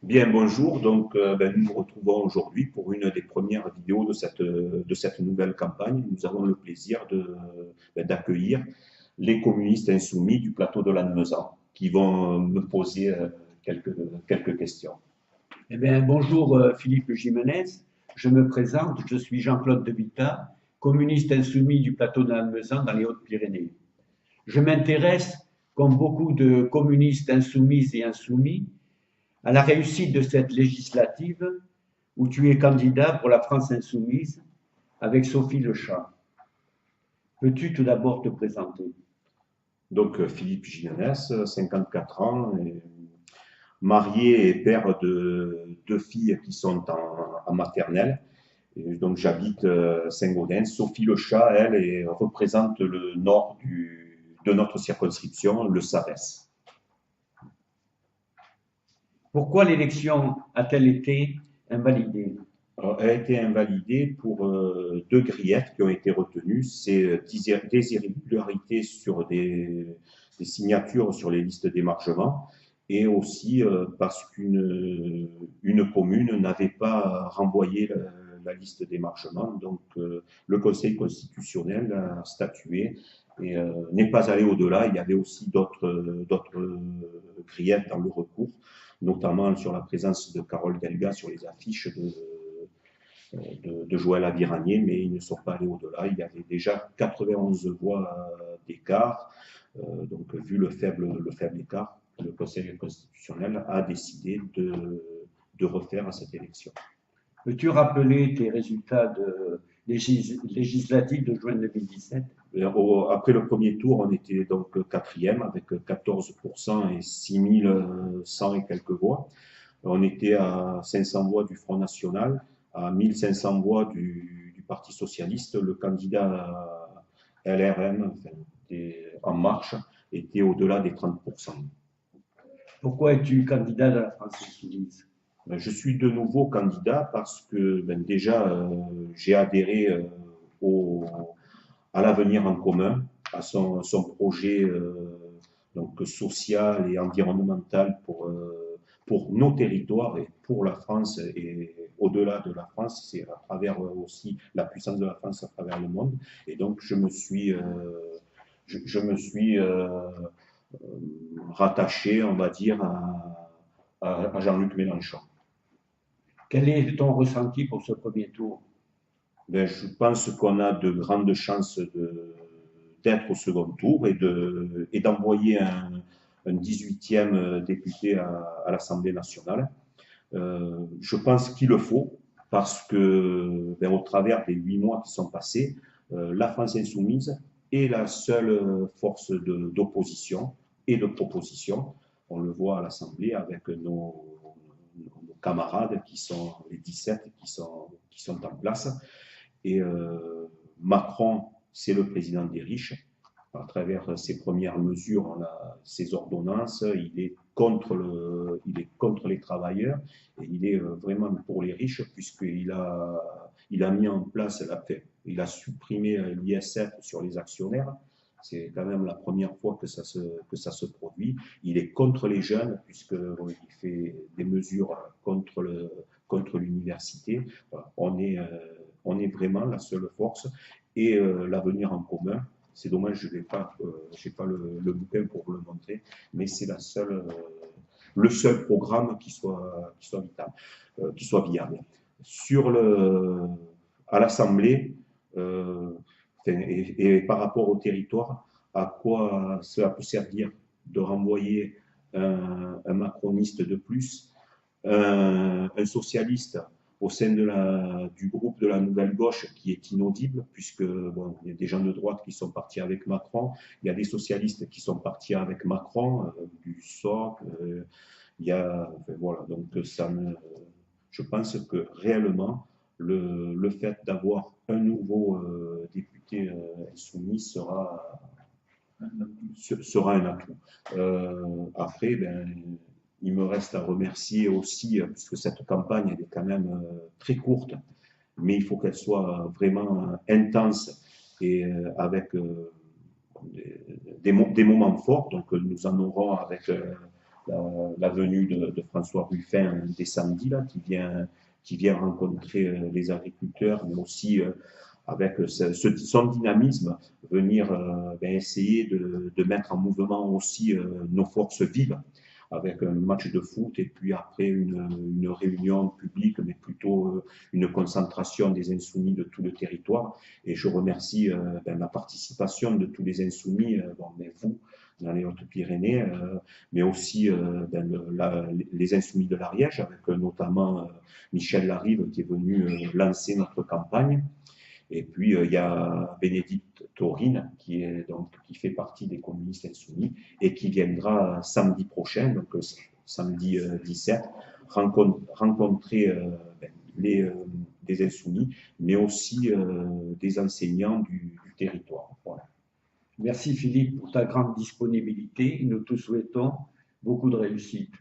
Bien, bonjour. Donc, nous nous retrouvons aujourd'hui pour une des premières vidéos de cette nouvelle campagne. Nous avons le plaisir d'accueillir les communistes insoumis du plateau de Lannemezan qui vont me poser quelques questions. Eh bien, bonjour Philippe Jimenez, je me présente, je suis Jean-Claude De Vita, communiste insoumis du plateau de Lannemezan dans les Hautes-Pyrénées. Je m'intéresse, comme beaucoup de communistes insoumises et insoumis, à la réussite de cette législative où tu es candidat pour la France insoumise avec Sophie Le Chat. Peux-tu tout d'abord te présenter? Donc, Philippe Ginanès, 54 ans, marié et père de deux filles qui sont en maternelle. Et donc, j'habite Saint-Gaudens. Sophie Le Chat, elle, représente le nord de notre circonscription, le Sarès. Pourquoi l'élection a-t-elle été invalidée? Alors, elle a été invalidée pour deux griefs qui ont été retenus. C'est des irrégularités sur des signatures sur les listes d'émargement et aussi parce qu'une commune n'avait pas renvoyé la liste d'émargement. Donc, le Conseil constitutionnel a statué et n'est pas allé au-delà. Il y avait aussi d'autres griefs dans le recours, notamment sur la présence de Carole Delga sur les affiches de Joël Aviragnet, mais ils ne sont pas allés au-delà. Il y avait déjà 91 voix d'écart. Donc, vu le faible écart, le Conseil constitutionnel a décidé de refaire cette élection. Peux-tu rappeler tes résultats de législatives de juin 2017? Après le premier tour, on était donc quatrième avec 14% et 6100 et quelques voix. On était à 500 voix du Front National, à 1500 voix du Parti Socialiste. Le candidat LRM, enfin, En Marche, était au-delà des 30%. Pourquoi es-tu candidat de la France insoumise? Je suis de nouveau candidat parce que déjà j'ai adhéré au, à l'avenir en commun, à son projet donc social et environnemental pour nos territoires et pour la France et au-delà de la France, c'est à travers aussi la puissance de la France à travers le monde. Et donc je me suis rattaché, on va dire, à Jean-Luc Mélenchon. Quel est ton ressenti pour ce premier tour? Je pense qu'on a de grandes chances d'être au second tour et d'envoyer un 18e député à l'Assemblée nationale. Je pense qu'il le faut parce que, au travers des 8 mois qui sont passés, la France insoumise est la seule force d'opposition et de proposition. On le voit à l'Assemblée avec nos camarades qui sont les 17 qui sont en place. Et Macron, c'est le président des riches. À travers ses premières mesures, ses ordonnances, il est contre les travailleurs et il est vraiment pour les riches puisqu'il a mis en place il a supprimé l'ISF sur les actionnaires. C'est quand même la première fois que ça se produit. Il est contre les jeunes puisqu'il fait des mesures contre l'université. Voilà. On est vraiment la seule force et l'avenir en commun. C'est dommage, je n'ai pas le bouquin pour vous le montrer, mais c'est le seul programme qui soit viable. À l'Assemblée, et par rapport au territoire, à quoi cela peut servir de renvoyer un macroniste de plus, un socialiste au sein du groupe de la Nouvelle Gauche qui est inaudible, puisque il y a des gens de droite qui sont partis avec Macron, il y a des socialistes qui sont partis avec Macron, du SOC, voilà, donc je pense que réellement, le fait d'avoir un nouveau député insoumis sera un atout. Après, il me reste à remercier aussi, puisque cette campagne elle est quand même très courte, mais il faut qu'elle soit vraiment intense et avec des moments forts. Donc nous en aurons avec la venue de François Ruffin dès samedi, là, qui vient rencontrer les agriculteurs, mais aussi avec son dynamisme, venir essayer de mettre en mouvement aussi nos forces vives, avec un match de foot et puis après une réunion publique, mais plutôt une concentration des insoumis de tout le territoire. Et je remercie la participation de tous les insoumis, vous, dans les Hautes-Pyrénées, mais aussi les insoumis de l'Ariège, avec notamment Michel Larive qui est venu lancer notre campagne. Et puis, il y a Bénédicte Taurine, qui fait partie des communistes insoumis et qui viendra samedi prochain, donc samedi 17, rencontrer des insoumis, mais aussi des enseignants du territoire. Voilà. Merci Philippe pour ta grande disponibilité. Nous te souhaitons beaucoup de réussite.